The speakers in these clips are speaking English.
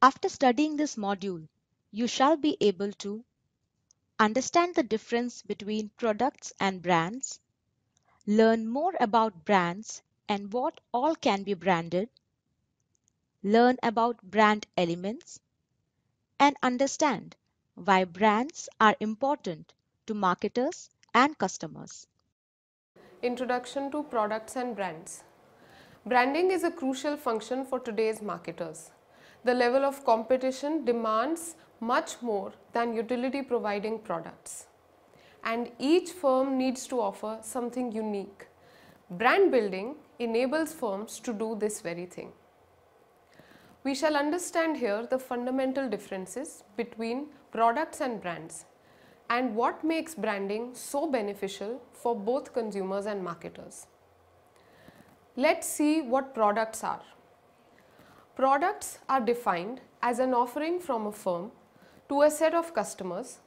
After studying this module, you shall be able to understand the difference between products and brands, learn more about brands and what all can be branded, learn about brand elements, and understand why brands are important to marketers and customers. Introduction to products and brands. Branding is a crucial function for today's marketers. The level of competition demands much more than utility providing products. And each firm needs to offer something unique. Brand building enables firms to do this very thing. We shall understand here the fundamental differences between products and brands and what makes branding so beneficial for both consumers and marketers. Let's see what products are. Products are defined as an offering from a firm to a set of customers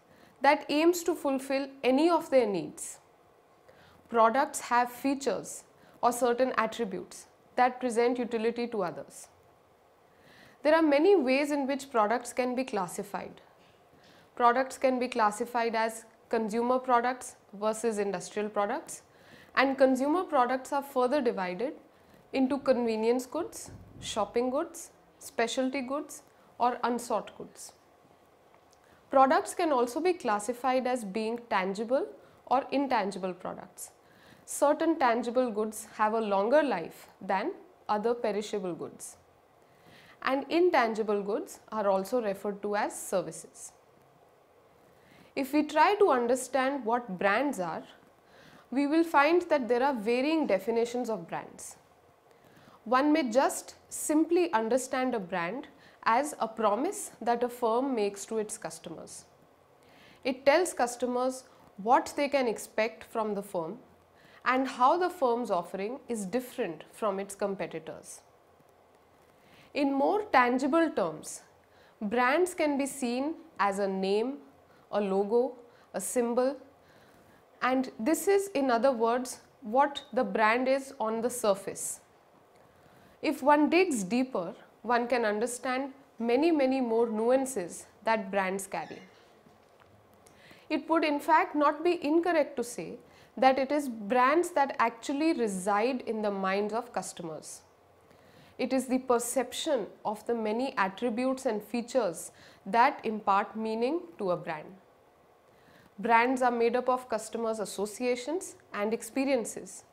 that aims to fulfill any of their needs. Products have features or certain attributes that present utility to others. There are many ways in which products can be classified. Products can be classified as consumer products versus industrial products, and consumer products are further divided into convenience goods, shopping goods, specialty goods, or unsought goods. Products can also be classified as being tangible or intangible products. Certain tangible goods have a longer life than other perishable goods. And intangible goods are also referred to as services. If we try to understand what brands are, we will find that there are varying definitions of brands. One may just simply understand a brand as a promise that a firm makes to its customers. It tells customers what they can expect from the firm and how the firm's offering is different from its competitors. In more tangible terms, brands can be seen as a name, a logo, a symbol, and this is, in other words, what the brand is on the surface. If one digs deeper, one can understand many more nuances that brands carry. It would in fact not be incorrect to say that it is brands that actually reside in the minds of customers. It is the perception of the many attributes and features that impart meaning to a brand. Brands are made up of customers' associations and experiences.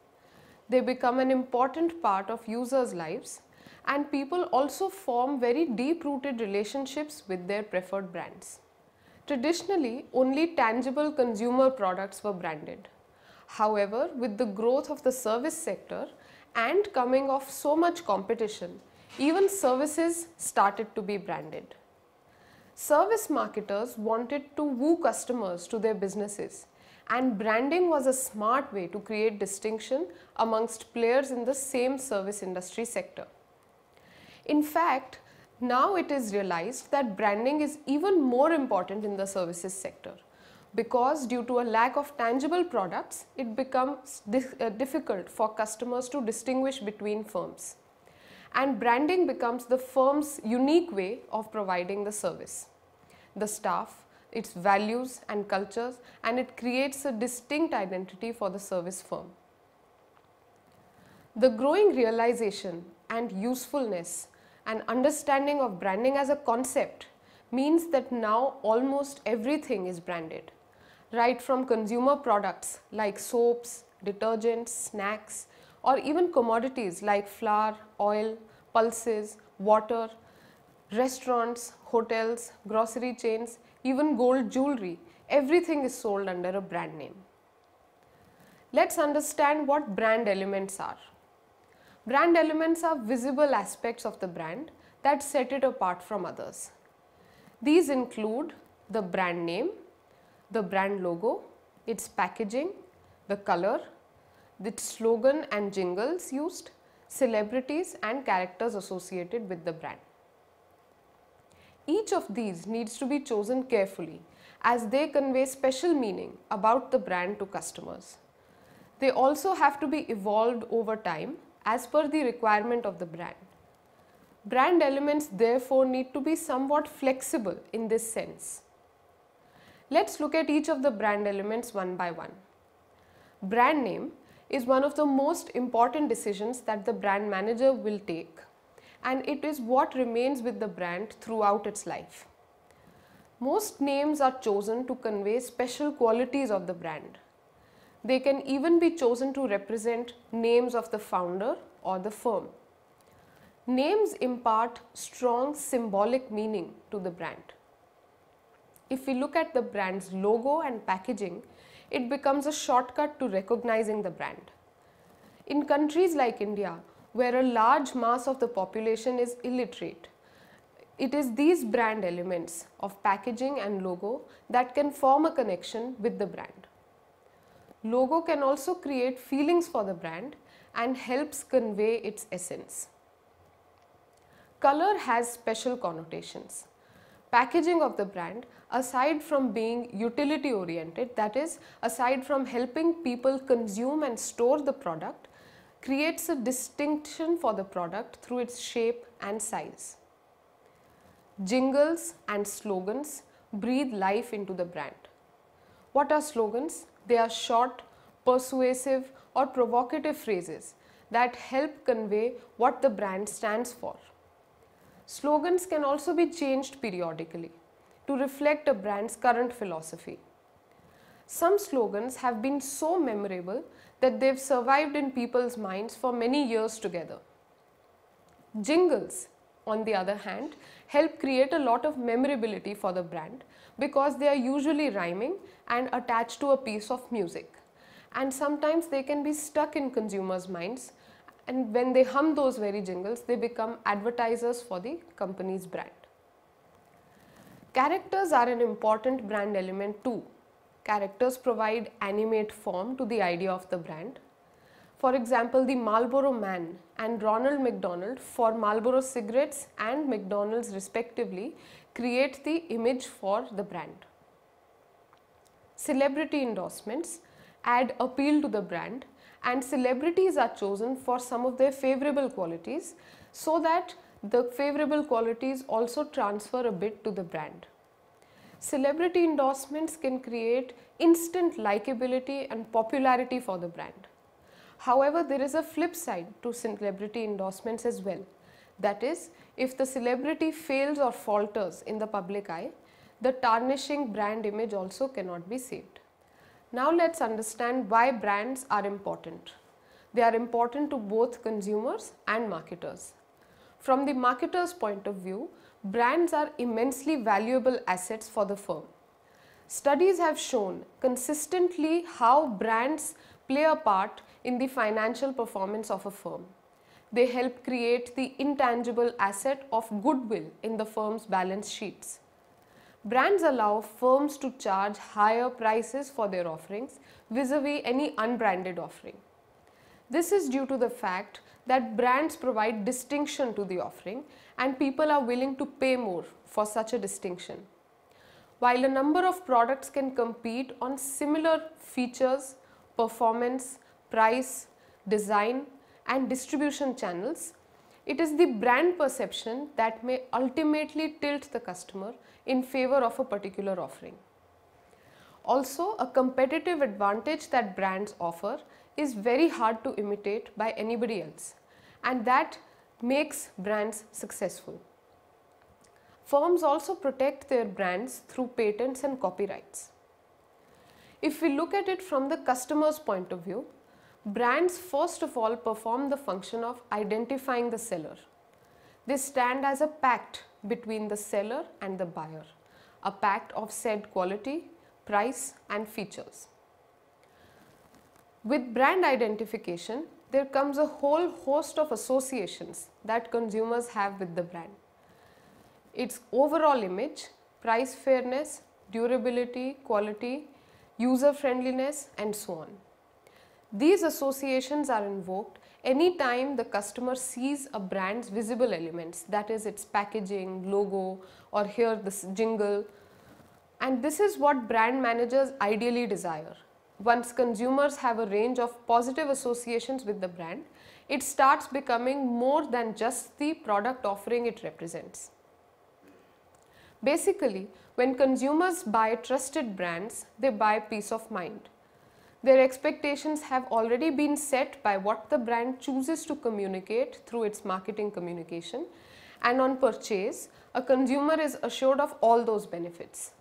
They become an important part of users' lives, and people also form very deep-rooted relationships with their preferred brands. Traditionally, only tangible consumer products were branded. However, with the growth of the service sector and coming of so much competition, even services started to be branded. Service marketers wanted to woo customers to their businesses, and branding was a smart way to create distinction amongst players in the same service industry sector. In fact, now it is realized that branding is even more important in the services sector, because due to a lack of tangible products, it becomes difficult for customers to distinguish between firms. And branding becomes the firm's unique way of providing the service. The staff, its values and cultures, and it creates a distinct identity for the service firm. The growing realization and usefulness and understanding of branding as a concept means that now almost everything is branded, right from consumer products like soaps, detergents, snacks, or even commodities like flour, oil, pulses, water, restaurants, hotels, grocery chains, even gold jewelry. Everything is sold under a brand name. Let's understand what brand elements are. Brand elements are visible aspects of the brand that set it apart from others. These include the brand name, the brand logo, its packaging, the color, the slogan and jingles used, celebrities and characters associated with the brand. Each of these needs to be chosen carefully as they convey special meaning about the brand to customers. They also have to be evolved over time as per the requirement of the brand. Brand elements therefore need to be somewhat flexible in this sense. Let's look at each of the brand elements one by one. Brand name is one of the most important decisions that the brand manager will take, and it is what remains with the brand throughout its life. Most names are chosen to convey special qualities of the brand. They can even be chosen to represent names of the founder or the firm. Names impart strong symbolic meaning to the brand. If we look at the brand's logo and packaging, it becomes a shortcut to recognizing the brand. In countries like India, where a large mass of the population is illiterate, it is these brand elements of packaging and logo that can form a connection with the brand. Logo can also create feelings for the brand and helps convey its essence. Color has special connotations. Packaging of the brand, aside from being utility oriented, that is, aside from helping people consume and store the product, creates a distinction for the product through its shape and size. Jingles and slogans breathe life into the brand. What are slogans? They are short, persuasive or provocative phrases that help convey what the brand stands for. Slogans can also be changed periodically to reflect a brand's current philosophy. Some slogans have been so memorable that they've survived in people's minds for many years together. Jingles, on the other hand, help create a lot of memorability for the brand because they are usually rhyming and attached to a piece of music. And sometimes they can be stuck in consumers' minds, and when they hum those very jingles, they become advertisers for the company's brand. Characters are an important brand element too. Characters provide animate form to the idea of the brand. For example, the Marlboro Man and Ronald McDonald for Marlboro cigarettes and McDonald's respectively create the image for the brand. Celebrity endorsements add appeal to the brand, and celebrities are chosen for some of their favorable qualities so that the favorable qualities also transfer a bit to the brand. Celebrity endorsements can create instant likability and popularity for the brand. However, there is a flip side to celebrity endorsements as well. That is, if the celebrity fails or falters in the public eye, the tarnishing brand image also cannot be saved. Now let's understand why brands are important. They are important to both consumers and marketers. From the marketer's point of view, brands are immensely valuable assets for the firm. Studies have shown consistently how brands play a part in the financial performance of a firm. They help create the intangible asset of goodwill in the firm's balance sheets. Brands allow firms to charge higher prices for their offerings vis-a-vis any unbranded offering. This is due to the fact that brands provide distinction to the offering and people are willing to pay more for such a distinction. While a number of products can compete on similar features, performance, price, design and distribution channels, it is the brand perception that may ultimately tilt the customer in favor of a particular offering. Also, a competitive advantage that brands offer is very hard to imitate by anybody else, and that makes brands successful. Firms also protect their brands through patents and copyrights. If we look at it from the customer's point of view, brands first of all perform the function of identifying the seller. They stand as a pact between the seller and the buyer, a pact of said quality, price and features. With brand identification, there comes a whole host of associations that consumers have with the brand. Its overall image, price fairness, durability, quality, user friendliness and so on. These associations are invoked anytime the customer sees a brand's visible elements, that is its packaging, logo or here this jingle, and this is what brand managers ideally desire. Once consumers have a range of positive associations with the brand, it starts becoming more than just the product offering it represents. Basically, when consumers buy trusted brands, they buy peace of mind. Their expectations have already been set by what the brand chooses to communicate through its marketing communication, and on purchase, a consumer is assured of all those benefits.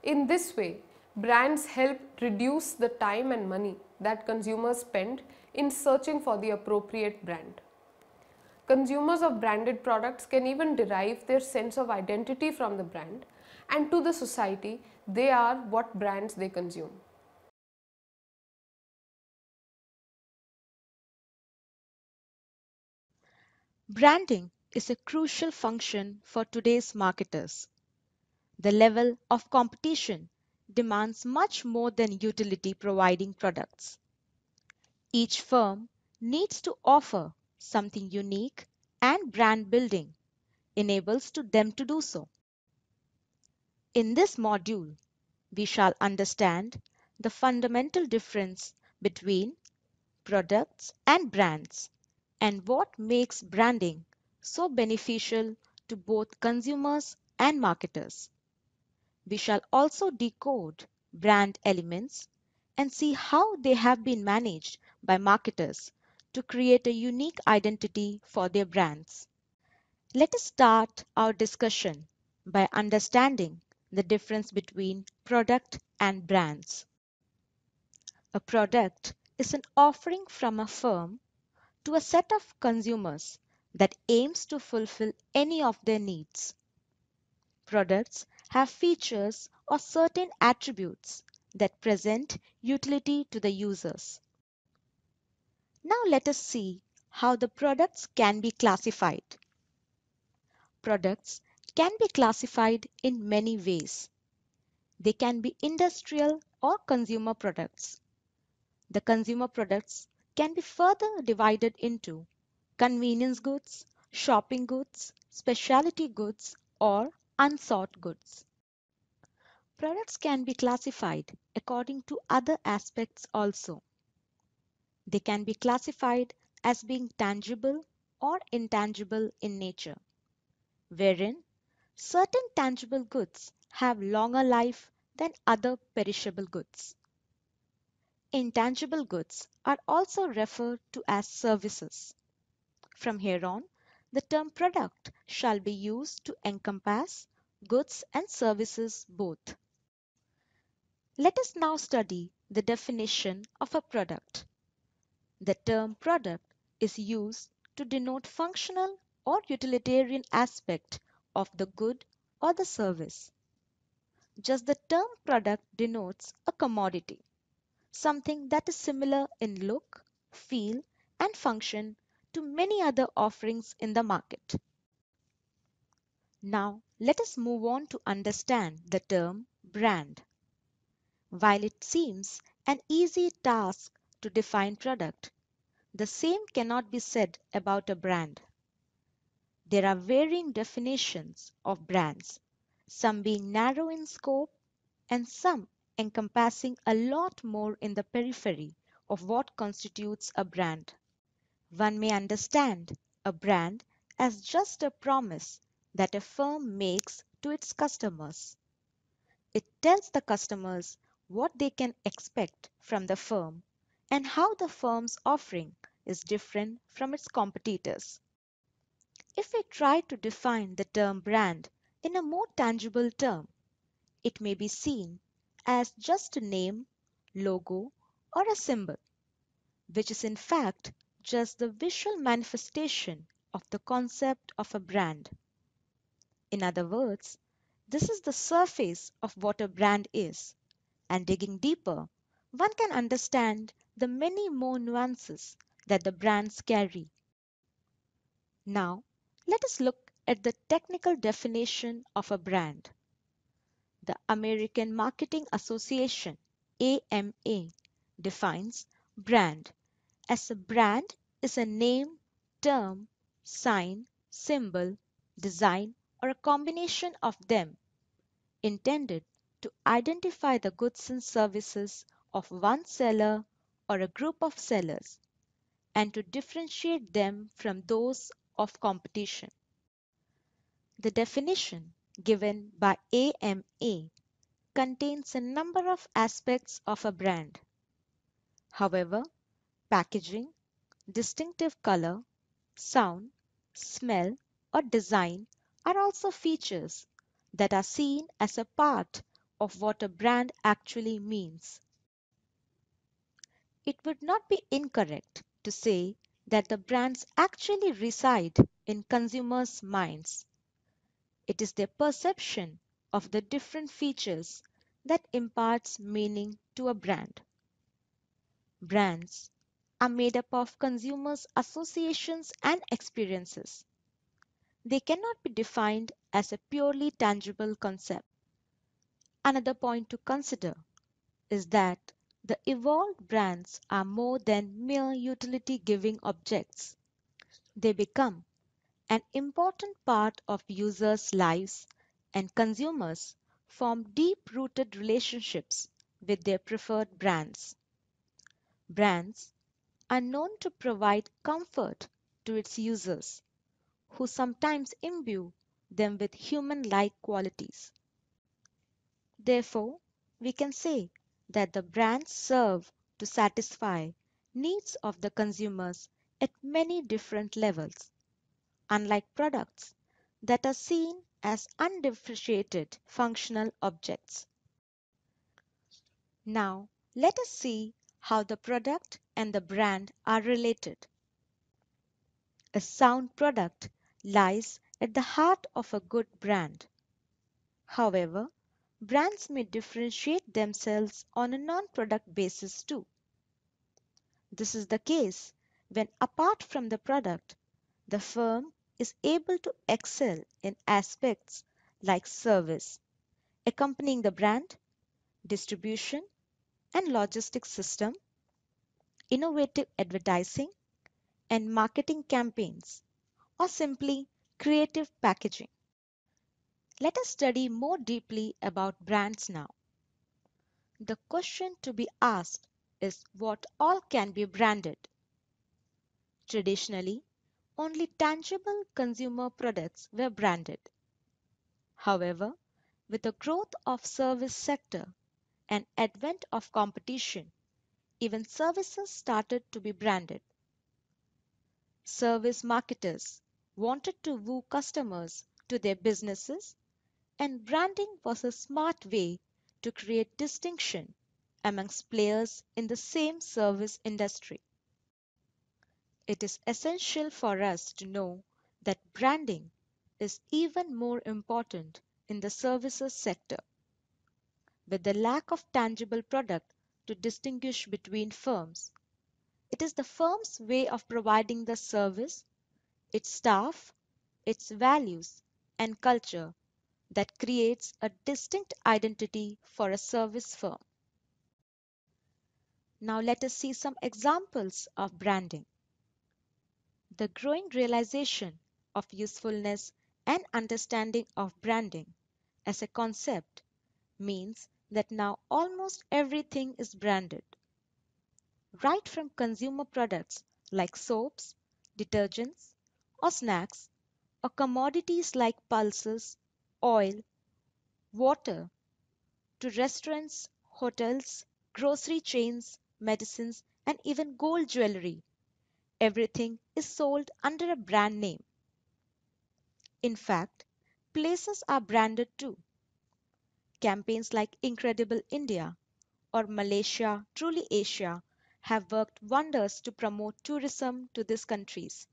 In this way, brands help reduce the time and money that consumers spend in searching for the appropriate brand. Consumers of branded products can even derive their sense of identity from the brand, and to the society, they are what brands they consume. Branding is a crucial function for today's marketers. The level of competition demands much more than utility providing products. Each firm needs to offer something unique, and brand building enables to them to do so. In this module, we shall understand the fundamental difference between products and brands and what makes branding so beneficial to both consumers and marketers. We shall also decode brand elements and see how they have been managed by marketers to create a unique identity for their brands. Let us start our discussion by understanding the difference between product and brands. A product is an offering from a firm to a set of consumers that aims to fulfill any of their needs. Products have features or certain attributes that present utility to the users. Now let us see how the products can be classified. Products can be classified in many ways. They can be industrial or consumer products. The consumer products can be further divided into convenience goods, shopping goods, specialty goods, or unsought goods. Products can be classified according to other aspects also. They can be classified as being tangible or intangible in nature, wherein certain tangible goods have longer life than other perishable goods. Intangible goods are also referred to as services. From here on, the term product shall be used to encompass goods and services both. Let us now study the definition of a product. The term product is used to denote functional or utilitarian aspect of the good or the service. Just the term product denotes a commodity, something that is similar in look, feel, and function to many other offerings in the market. Now, let us move on to understand the term brand. While it seems an easy task to define product, the same cannot be said about a brand. There are varying definitions of brands, some being narrow in scope and some encompassing a lot more in the periphery of what constitutes a brand. One may understand a brand as just a promise that a firm makes to its customers. It tells the customers what they can expect from the firm and how the firm's offering is different from its competitors. If we try to define the term brand in a more tangible term, it may be seen as just a name, logo, or a symbol, which is in fact just the visual manifestation of the concept of a brand. In other words, this is the surface of what a brand is, and digging deeper, one can understand the many more nuances that the brands carry. Now, let us look at the technical definition of a brand. The American Marketing Association (AMA) defines brand as a brand is a name, term, sign, symbol, design, or a combination of them intended to identify the goods and services of one seller or a group of sellers, and to differentiate them from those of competition. The definition given by AMA contains a number of aspects of a brand. However, packaging, distinctive color, sound, smell, or design are also features that are seen as a part of what a brand actually means. It would not be incorrect to say that the brands actually reside in consumers' minds. It is their perception of the different features that imparts meaning to a brand. Brands are made up of consumers' associations and experiences. They cannot be defined as a purely tangible concept. Another point to consider is that the evolved brands are more than mere utility giving objects. They become an important part of users' lives, and consumers form deep rooted relationships with their preferred brands. Brands are known to provide comfort to its users, who sometimes imbue them with human like qualities. Therefore, we can say that the brands serve to satisfy needs of the consumers at many different levels, unlike products that are seen as undifferentiated functional objects. Now, let us see how the product and the brand are related. A sound product lies at the heart of a good brand. However, brands may differentiate themselves on a non-product basis too. This is the case when, apart from the product, the firm is able to excel in aspects like service, accompanying the brand, distribution and logistics system, innovative advertising and marketing campaigns, or simply creative packaging. Let us study more deeply about brands now. The question to be asked is what all can be branded. Traditionally, only tangible consumer products were branded. However, with the growth of service sector and advent of competition, even services started to be branded. Service marketers wanted to woo customers to their businesses, and branding was a smart way to create distinction amongst players in the same service industry. It is essential for us to know that branding is even more important in the services sector. With the lack of tangible product to distinguish between firms, it is the firm's way of providing the service, its staff, its values, and culture that creates a distinct identity for a service firm. Now let us see some examples of branding. The growing realization of usefulness and understanding of branding as a concept means that now almost everything is branded. Right from consumer products like soaps, detergents, or snacks, or commodities like pulses, oil, water, to restaurants, hotels, grocery chains, medicines, and even gold jewelry. Everything is sold under a brand name. In fact, places are branded too. Campaigns like Incredible India or Malaysia Truly Asia have worked wonders to promote tourism to these countries.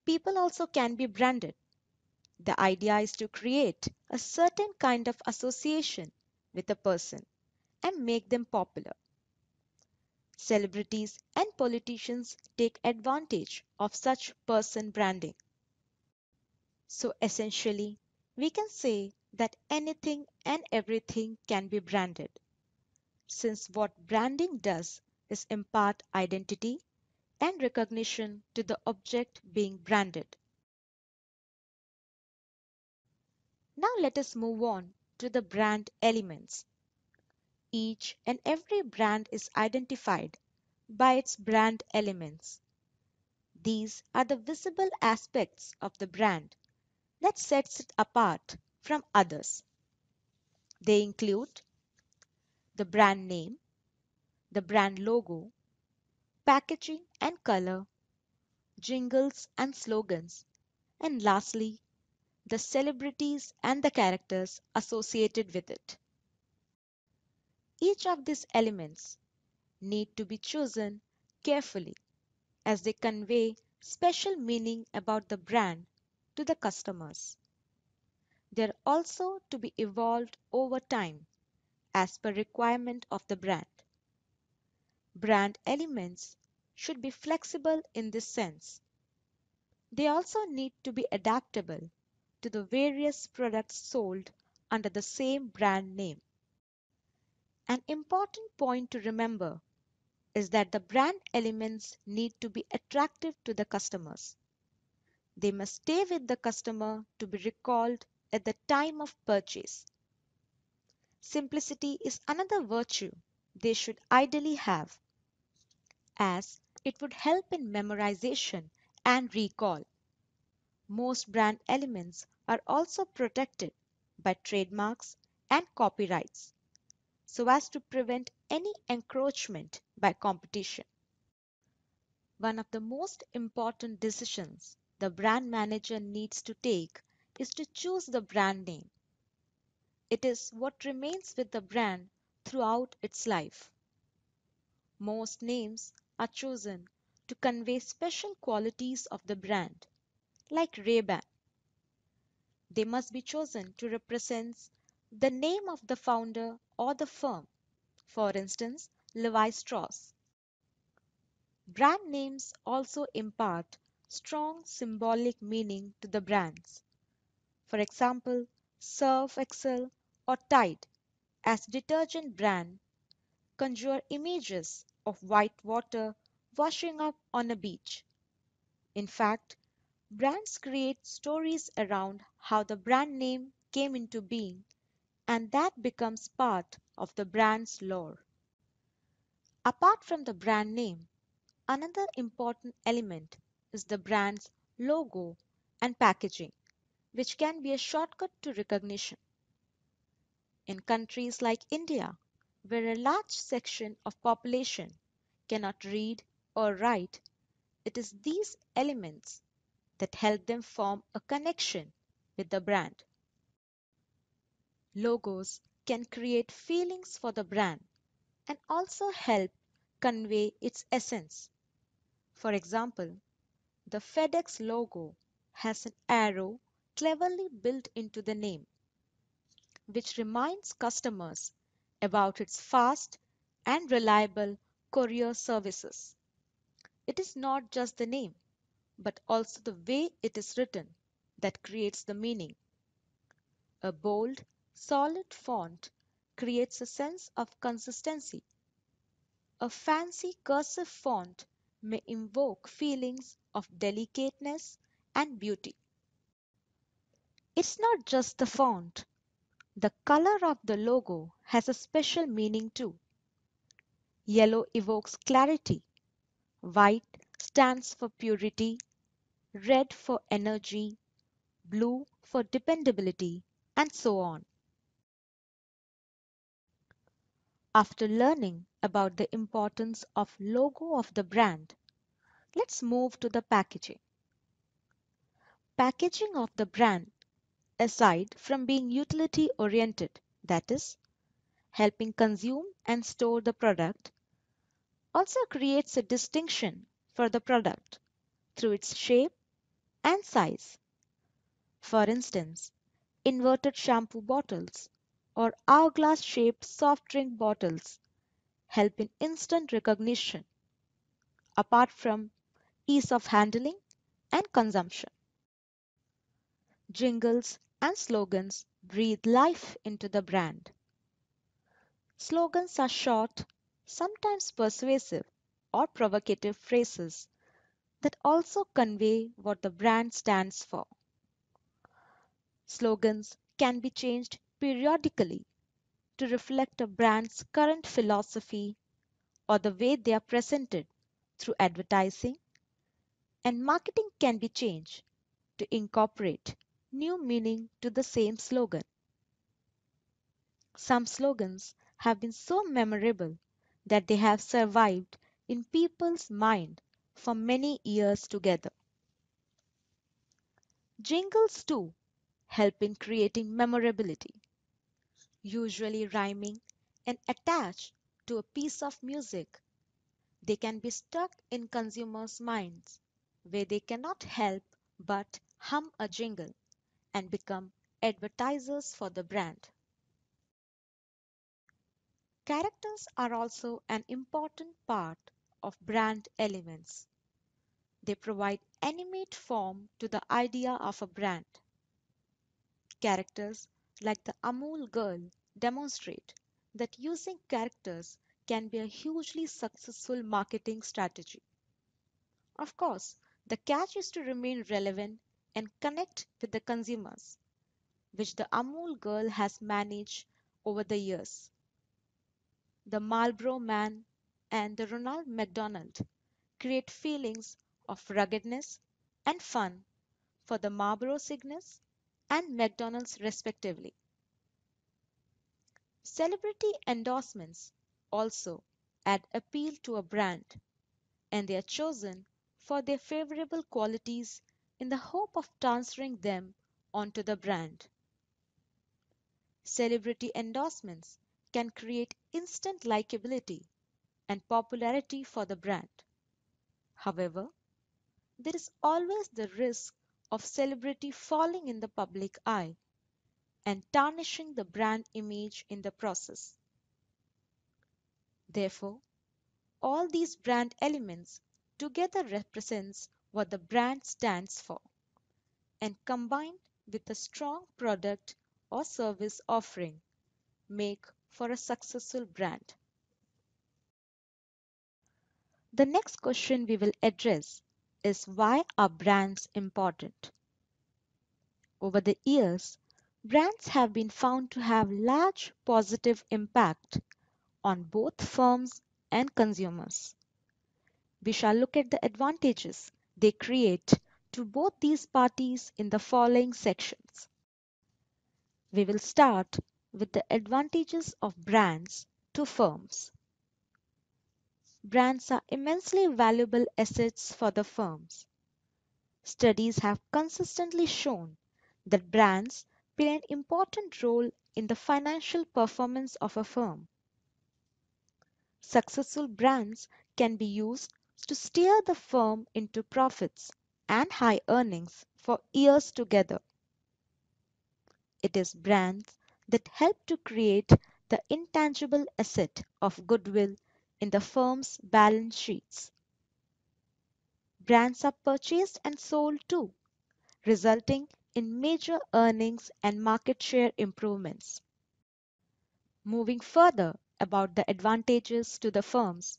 People also can be branded. The idea is to create a certain kind of association with a person and make them popular. Celebrities and politicians take advantage of such person branding. So essentially, we can say that anything and everything can be branded, since what branding does is impart identity and recognition to the object being branded. Now let us move on to the brand elements. Each and every brand is identified by its brand elements. These are the visible aspects of the brand that sets it apart from others. They include the brand name, the brand logo, packaging and color, jingles and slogans, and lastly, the celebrities and the characters associated with it. Each of these elements need to be chosen carefully as they convey special meaning about the brand to the customers. They are also to be evolved over time as per requirement of the brand. Brand elements should be flexible in this sense. They also need to be adaptable to the various products sold under the same brand name. An important point to remember is that the brand elements need to be attractive to the customers. They must stay with the customer to be recalled at the time of purchase. Simplicity is another virtue they should ideally have, as it would help in memorization and recall. Most brand elements are also protected by trademarks and copyrights so as to prevent any encroachment by competition. One of the most important decisions the brand manager needs to take is to choose the brand name. It is what remains with the brand throughout its life. Most names are chosen to convey special qualities of the brand, like Ray-Ban. They must be chosen to represent the name of the founder or the firm, for instance, Levi Strauss. Brand names also impart strong symbolic meaning to the brands. For example, Surf Excel or Tide as detergent brand conjure images of white water washing up on a beach. In fact, brands create stories around how the brand name came into being, and that becomes part of the brand's lore. Apart from the brand name, another important element is the brand's logo and packaging, which can be a shortcut to recognition. In countries like India, where a large section of population cannot read or write, it is these elements that help them form a connection with the brand. Logos can create feelings for the brand and also help convey its essence. For example, the FedEx logo has an arrow cleverly built into the name, which reminds customers about its fast and reliable courier services. It is not just the name, but also the way it is written that creates the meaning. A bold, solid font creates a sense of consistency. A fancy cursive font may invoke feelings of delicateness and beauty. It's not just the font. The color of the logo has a special meaning too. Yellow evokes clarity, white stands for purity, red for energy, blue for dependability, and so on. After learning about the importance of logo of the brand, let's move to the packaging. Packaging of the brand, aside from being utility oriented, that is, helping consume and store the product, also creates a distinction for the product through its shape and size. For instance, inverted shampoo bottles or hourglass shaped soft drink bottles help in instant recognition apart from ease of handling and consumption. Jingles and slogans breathe life into the brand. Slogans are short, sometimes persuasive or provocative phrases that also convey what the brand stands for. Slogans can be changed periodically to reflect a brand's current philosophy or the way they are presented through advertising, and marketing can be changed to incorporate new meaning to the same slogan. Some slogans have been so memorable that they have survived in people's mind for many years together. Jingles too help in creating memorability, usually rhyming and attached to a piece of music. They can be stuck in consumers' minds where they cannot help but hum a jingle and become advertisers for the brand. Characters are also an important part of brand elements. They provide animate form to the idea of a brand. Characters like the Amul girl demonstrate that using characters can be a hugely successful marketing strategy. Of course, the catch is to remain relevant and connect with the consumers, which the Amul girl has managed over the years. The Marlboro Man and the Ronald McDonald create feelings of ruggedness and fun for the Marlboro Cygnus and McDonald's respectively. Celebrity endorsements also add appeal to a brand, and they are chosen for their favorable qualities in the hope of transferring them onto the brand. Celebrity endorsements can create instant likability and popularity for the brand. However, there is always the risk of celebrity falling in the public eye and tarnishing the brand image in the process. Therefore, all these brand elements together represents what the brand stands for, and combined with a strong product or service offering make for a successful brand. The next question we will address is, why are brands important? Over the years, brands have been found to have large positive impact on both firms and consumers. We shall look at the advantages they create to both these parties in the following sections. We will start with the advantages of brands to firms. Brands are immensely valuable assets for the firms. Studies have consistently shown that brands play an important role in the financial performance of a firm. Successful brands can be used to steer the firm into profits and high earnings for years together. It is brands that help to create the intangible asset of goodwill in the firm's balance sheets. Brands are purchased and sold too, resulting in major earnings and market share improvements. Moving further about the advantages to the firms,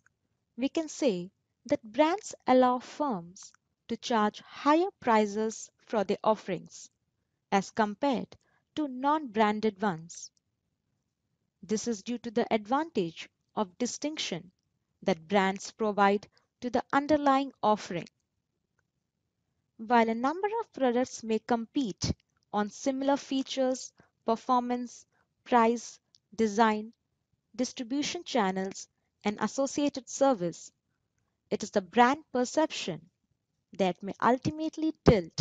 we can say that brands allow firms to charge higher prices for their offerings as compared to non-branded ones. This is due to the advantage of distinction that brands provide to the underlying offering. While a number of products may compete on similar features, performance, price, design, distribution channels, and associated service, it is the brand perception that may ultimately tilt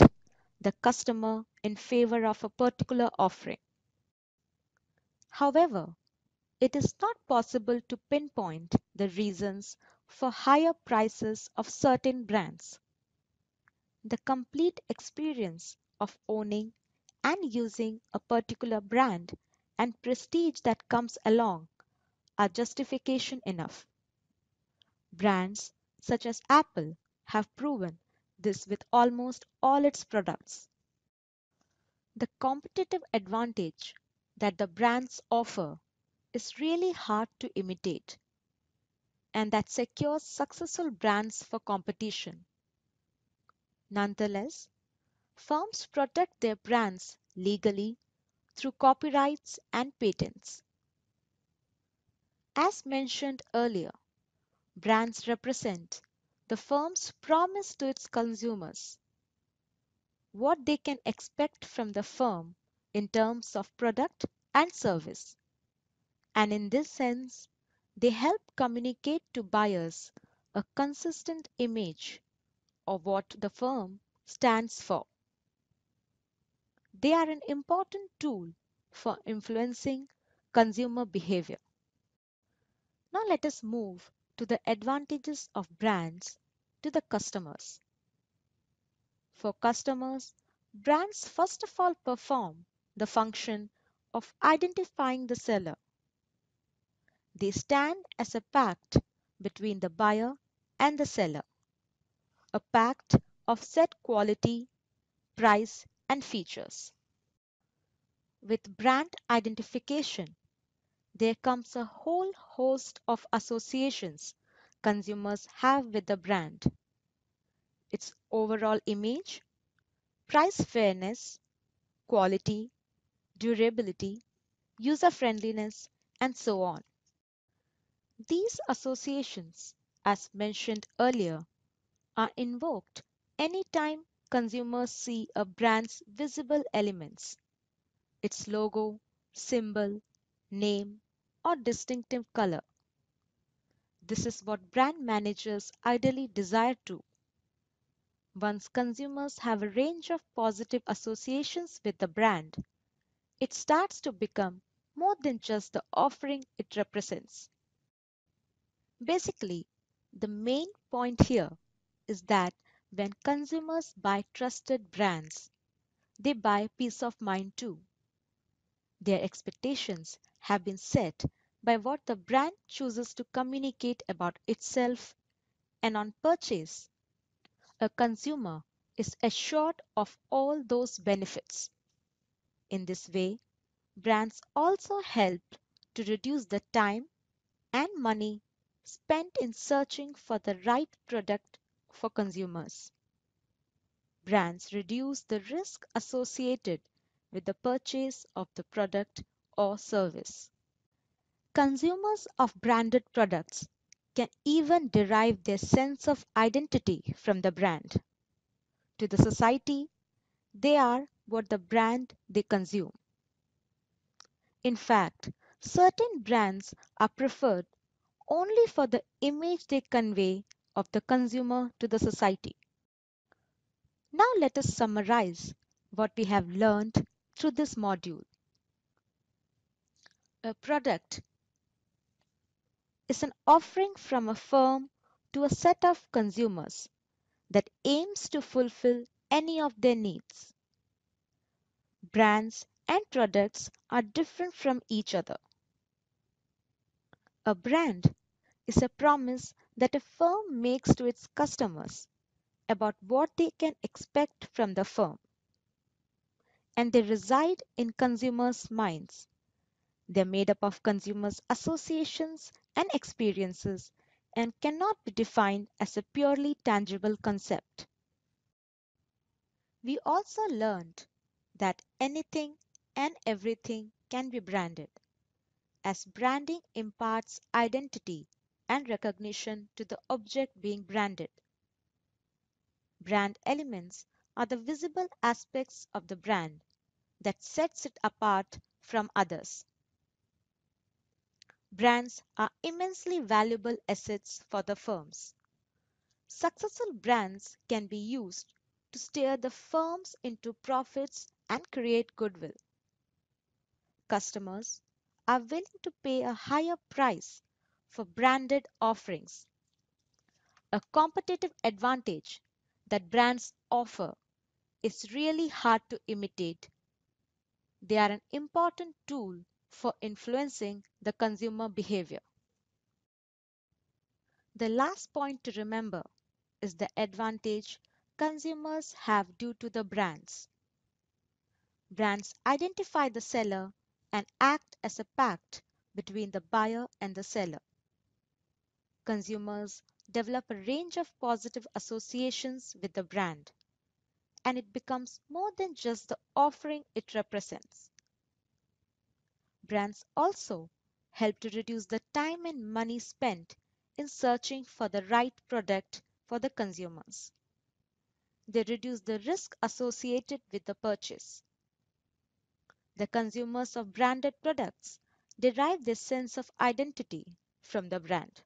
the customer in favor of a particular offering. However, it is not possible to pinpoint the reasons for higher prices of certain brands. The complete experience of owning and using a particular brand and prestige that comes along are justification enough. Brands such as Apple have proven this with almost all its products. The competitive advantage that the brands offer is really hard to imitate, and that secures successful brands for competition. Nonetheless, firms protect their brands legally through copyrights and patents. As mentioned earlier, Brands represent the firm's promise to its consumers, what they can expect from the firm in terms of product and service. And in this sense, they help communicate to buyers a consistent image of what the firm stands for. They are an important tool for influencing consumer behavior. Now let us move to the advantages of brands to the customers. For customers, brands first of all perform the function of identifying the seller. They stand as a pact between the buyer and the seller, a pact of set quality, price, and features. With brand identification, there comes a whole host of associations consumers have with the brand: its overall image, price fairness, quality, durability, user friendliness, and so on. These associations, as mentioned earlier, are invoked anytime consumers see a brand's visible elements: its logo, symbol, name, or distinctive color. This is what brand managers ideally desire to. Once consumers have a range of positive associations with the brand, it starts to become more than just the offering it represents. Basically, the main point here is that when consumers buy trusted brands, they buy peace of mind too. Their expectations have been set by what the brand chooses to communicate about itself, and on purchase, a consumer is assured of all those benefits. In this way, brands also help to reduce the time and money spent in searching for the right product for consumers. Brands reduce the risk associated with the purchase of the product or service. Consumers of branded products can even derive their sense of identity from the brand. To the society, they are what the brand they consume. In fact, certain brands are preferred only for the image they convey of the consumer to the society. Now let us summarize what we have learned through this module. A product is an offering from a firm to a set of consumers that aims to fulfill any of their needs. Brands and products are different from each other. A brand is a promise that a firm makes to its customers about what they can expect from the firm, and they reside in consumers' minds. They're made up of consumers' associations and experiences and cannot be defined as a purely tangible concept. We also learned that anything and everything can be branded, as branding imparts identity and recognition to the object being branded. Brand elements are the visible aspects of the brand that sets it apart from others. Brands are immensely valuable assets for the firms. Successful brands can be used to steer the firms into profits and create goodwill. Customers are willing to pay a higher price for branded offerings, a competitive advantage that brands offer is really hard to imitate. They are an important tool for influencing the consumer behavior. The last point to remember is the advantage consumers have due to the brands. Brands identify the seller and act as a pact between the buyer and the seller. Consumers develop a range of positive associations with the brand, and it becomes more than just the offering it represents. Brands also help to reduce the time and money spent in searching for the right product for the consumers. They reduce the risk associated with the purchase. The consumers of branded products derive their sense of identity from the brand.